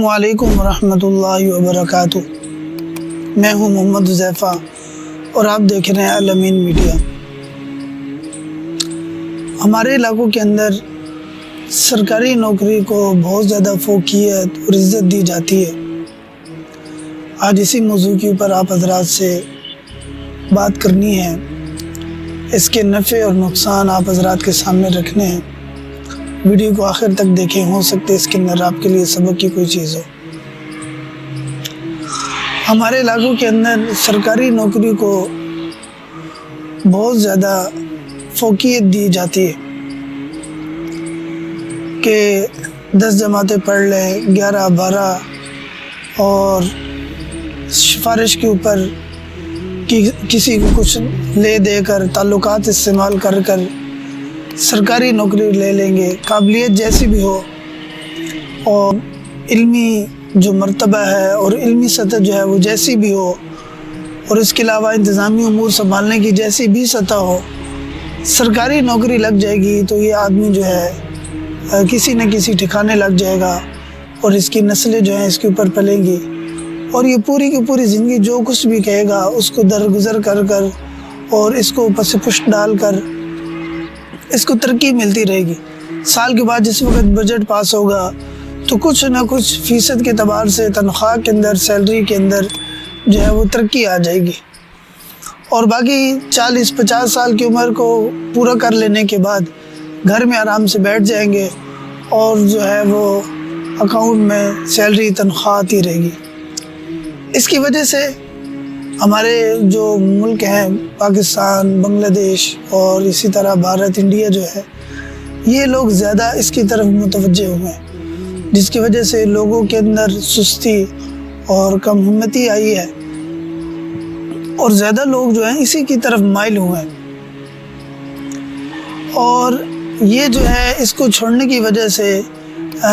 अस्सलामु अलैकुम वरहमतुल्लाहि वबरकातुह। मैं हूं मोहम्मद हुज़ैफ़ा और आप देख रहे हैं अल अमीन मीडिया। हमारे इलाक़ों के अंदर सरकारी नौकरी को बहुत ज़्यादा फ़ौक़ियत और इज़्ज़त दी जाती है। आज इसी मौजू के ऊपर आप हज़रात से बात करनी है। इसके नफ़े और नुकसान आप हज़रात के सामने रखने हैं। वीडियो को आखिर तक देखें, हो सकते है इसके अंदर आपके लिए सबक की कोई चीज़ हो। हमारे इलाक़ों के अंदर सरकारी नौकरी को बहुत ज़्यादा फ़ौक़ियत दी जाती है कि 10 जमातें पढ़ लें, 11-12 और सिफारिश के ऊपर किसी को कुछ ले देकर ताल्लुकात इस्तेमाल कर सरकारी नौकरी ले लेंगे, काबिलियत जैसी भी हो और इल्मी जो मर्तबा है और इल्मी सतह जो है वो जैसी भी हो और इसके अलावा इंतज़ामी उमूर संभालने की जैसी भी सतह हो, सरकारी नौकरी लग जाएगी तो ये आदमी जो है किसी न किसी ठिकाने लग जाएगा और इसकी नस्लें जो हैं इसके ऊपर पलेंगी और ये पूरी की पूरी ज़िंदगी जो कुछ भी कहेगा उसको दरगुजर कर और इसको पस पुष्ट डाल कर इसको तरक्की मिलती रहेगी। साल के बाद जिस वक्त बजट पास होगा तो कुछ ना कुछ फ़ीसद के एतबार से तनख्वाह के अंदर, सैलरी के अंदर जो है वो तरक्की आ जाएगी और बाकी 40-50 साल की उम्र को पूरा कर लेने के बाद घर में आराम से बैठ जाएंगे और जो है वो अकाउंट में सैलरी तनख्वाह आती रहेगी। इसकी वजह से हमारे जो मुल्क हैं पाकिस्तान, बांग्लादेश और इसी तरह भारत, इंडिया जो है, ये लोग ज़्यादा इसकी तरफ मुतवज्जे हुए हैं, जिसकी वजह से लोगों के अंदर सुस्ती और कम हिम्मती आई है और ज़्यादा लोग जो हैं इसी की तरफ माइल हुए हैं। और ये जो है इसको छोड़ने की वजह से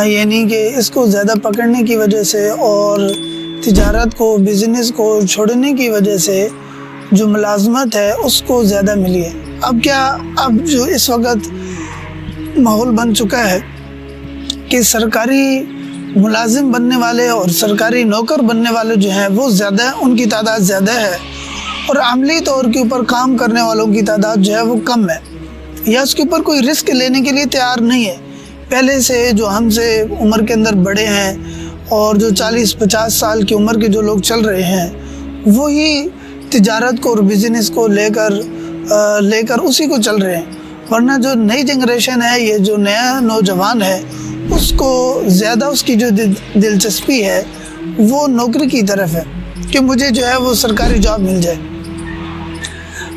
यानी कि इसको ज़्यादा पकड़ने की वजह से और तिजारत को, बिज़नेस को छोड़ने की वजह से जो मुलाजमत है उसको ज़्यादा मिली है। अब जो इस वक्त माहौल बन चुका है कि सरकारी मुलाजिम बनने वाले और सरकारी नौकर बनने वाले जो हैं वो ज़्यादा है, उनकी तादाद ज़्यादा है और अमली तौर के ऊपर काम करने वालों की तादाद जो है वो कम है या उसके ऊपर कोई रिस्क लेने के लिए तैयार नहीं है। पहले से जो हमसे उम्र के अंदर बड़े हैं और जो 40-50 साल की उम्र के जो लोग चल रहे हैं वही तिजारत को और बिज़नेस को लेकर उसी को चल रहे हैं। वरना जो नई जनरेशन है, ये जो नया नौजवान है, उसको ज़्यादा उसकी जो दिलचस्पी है वो नौकरी की तरफ है कि मुझे जो है वो सरकारी जॉब मिल जाए।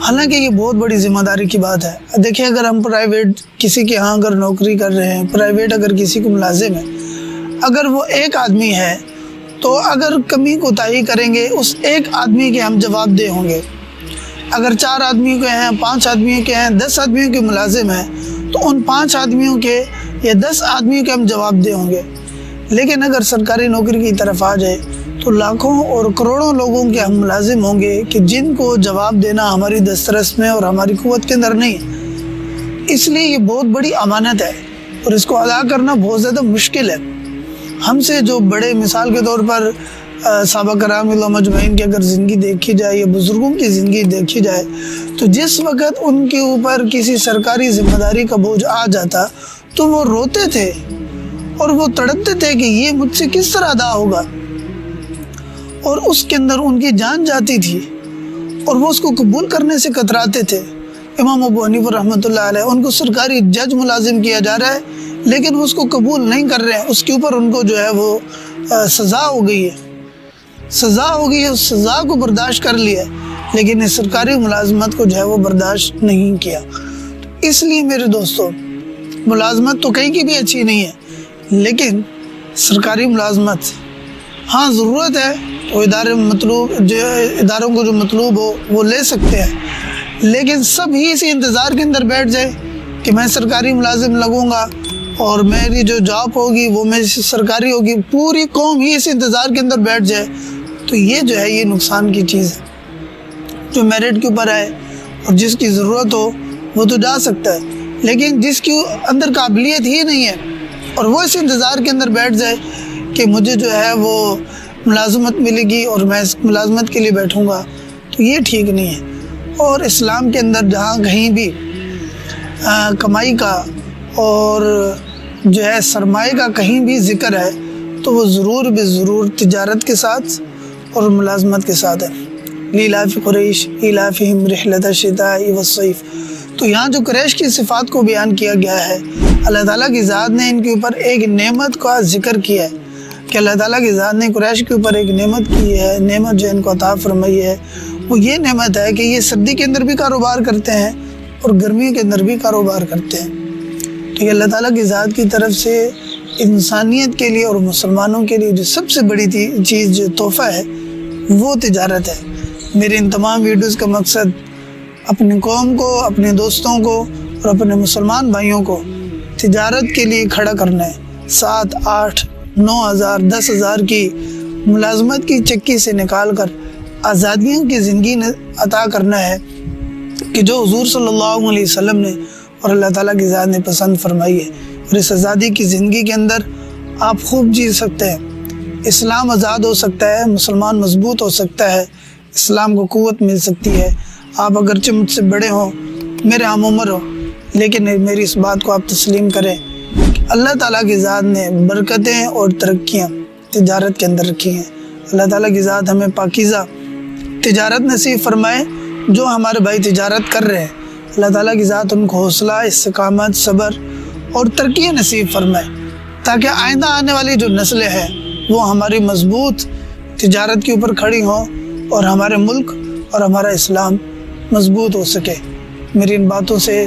हालांकि ये बहुत बड़ी ज़िम्मेदारी की बात है। देखिए, अगर हम प्राइवेट किसी के यहाँ अगर नौकरी कर रहे हैं, प्राइवेट अगर किसी को मुलाजिम है, अगर वो एक आदमी है तो अगर कमी कोताही करेंगे उस एक आदमी के हम जवाबदेह होंगे। अगर 4 आदमियों के हैं, 5 आदमियों के हैं, 10 आदमियों के मुलाजिम हैं तो उन 5 आदमियों के या 10 आदमियों के हम जवाबदेह होंगे। लेकिन अगर सरकारी नौकरी की तरफ आ जाए तो लाखों और करोड़ों लोगों के हम मुलाजिम होंगे कि जिनको जवाब देना हमारी दस्तरस में और हमारी कुव्वत के अंदर नहीं। इसलिए ये बहुत बड़ी अमानत है और इसको अदा करना बहुत ज़्यादा मुश्किल है। हमसे जो बड़े, मिसाल के तौर पर सहाबा कराम मजमईन की अगर ज़िंदगी देखी जाए या बुज़ुर्गों की ज़िंदगी देखी जाए तो जिस वक़्त उनके ऊपर किसी सरकारी ज़िम्मेदारी का बोझ आ जाता तो वो रोते थे और वो तड़पते थे कि ये मुझसे किस तरह अदा होगा और उसके अंदर उनकी जान जाती थी और वो उसको कबूल करने से कतराते थे। इमाम अबू हनीफा रहमतुल्लाह अलैह, उनको सरकारी जज मुलाजिम किया जा रहा है लेकिन वो उसको कबूल नहीं कर रहे हैं। उसके ऊपर उनको जो है वो सज़ा हो गई है, उस सज़ा को बर्दाश्त कर लिया लेकिन इस सरकारी मुलाजमत को जो है वो बर्दाश्त नहीं किया। तो इसलिए मेरे दोस्तों, मुलाजमत तो कहीं की भी अच्छी नहीं है लेकिन सरकारी मुलाजमत हाँ ज़रूरत है तो इदारों को जो मतलूब हो वो ले सकते हैं, लेकिन सब ही इसी इंतज़ार के अंदर बैठ जाए कि मैं सरकारी मुलाजिम लगूँगा और मेरी जो जॉब होगी वो मेरी सरकारी होगी, पूरी कौम ही इस इंतज़ार के अंदर बैठ जाए तो ये जो है ये नुकसान की चीज़ है। जो मेरिट के ऊपर आए और जिसकी ज़रूरत हो वो तो जा सकता है, लेकिन जिसके अंदर काबिलियत ही नहीं है और वो इस इंतज़ार के अंदर बैठ जाए کہ مجھے جو ہے وہ ملازمت ملے گی اور میں اس ملازمت کے لیے بیٹھوں گا، تو یہ ٹھیک نہیں ہے۔ اور اسلام کے اندر جہاں کہیں بھی کمائی کا اور جو ہے سرمایہ کا کہیں بھی ذکر ہے تو وہ ضرور بے ضرور تجارت کے ساتھ اور ملازمت کے ساتھ ہے۔ لیلاف قریش ایلافہم رحلۃ الشتاء والصیف، تو یہاں جو قریش کی صفات کو بیان کیا گیا ہے، اللہ تعالیٰ کی ذات نے ان کے اوپر ایک نعمت کا ذکر کیا ہے کہ اللہ تعالیٰ کی ذات نے قریش کے اوپر ایک نعمت کی ہے، نعمت جو ان کو عطا فرمائی ہے وہ یہ نعمت ہے کہ یہ سردی کے اندر بھی کاروبار کرتے ہیں اور گرمی کے اندر بھی کاروبار کرتے ہیں۔ تو یہ اللہ تعالیٰ کی ذات کی طرف سے انسانیت کے لیے اور مسلمانوں کے لیے جو سب سے بڑی چیز جو تحفہ ہے وہ تجارت ہے۔ میرے ان تمام ویڈیوز کا مقصد اپنی قوم کو، اپنے دوستوں کو اور اپنے مسلمان بھائیوں کو تجارت کے لیے کھڑا کرنا ہے۔ 7، 8، 9 ہزار 10 ہزار کی ملازمت کی چکی سے نکال کر آزادیوں کی زندگی عطا کرنا ہے کہ جو حضور صلی اللہ علیہ وسلم نے اور اللہ تعالیٰ کی ذات نے پسند فرمائی ہے، اور اس آزادی کی زندگی کے اندر آپ خوب جی سکتے ہیں۔ اسلام آزاد ہو سکتا ہے، مسلمان مضبوط ہو سکتا ہے، اسلام کو قوت مل سکتی ہے۔ آپ اگرچہ مجھ سے بڑے ہوں، میرے ہم عمر ہوں، لیکن میری اس بات کو آپ تسلیم کریں کہ اللہ تعالیٰ کی ذات نے برکتیں اور ترقیاں تجارت کے اندر رکھی ہیں۔ اللہ تعالیٰ کی ذات ہمیں پاکیزہ تجارت نصیب فرمائے۔ جو ہمارے بھائی تجارت کر رہے ہیں، اللہ تعالیٰ کی ذات ان کو حوصلہ، استقامت، صبر اور ترقیاں نصیب فرمائے، تاکہ آئندہ آنے والی جو نسلیں ہیں وہ ہماری مضبوط تجارت کے اوپر کھڑی ہوں اور ہمارے ملک اور ہمارا اسلام مضبوط ہو سکے۔ میری ان باتوں سے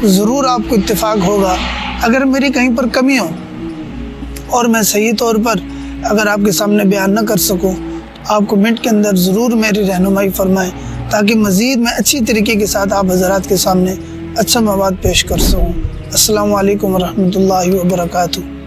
ضرور آپ کو اتفاق ہوگا۔ اگر میری کہیں پر کمی ہو اور میں صحیح طور پر اگر آپ کے سامنے بیان نہ کر سکوں، آپ کمنٹ کے اندر ضرور میری رہنمائی فرمائیں، تاکہ مزید میں اچھی طریقے کے ساتھ آپ حضرات کے سامنے اچھا مواد پیش کر سکوں۔ السلام علیکم ورحمۃ اللہ وبرکاتہ۔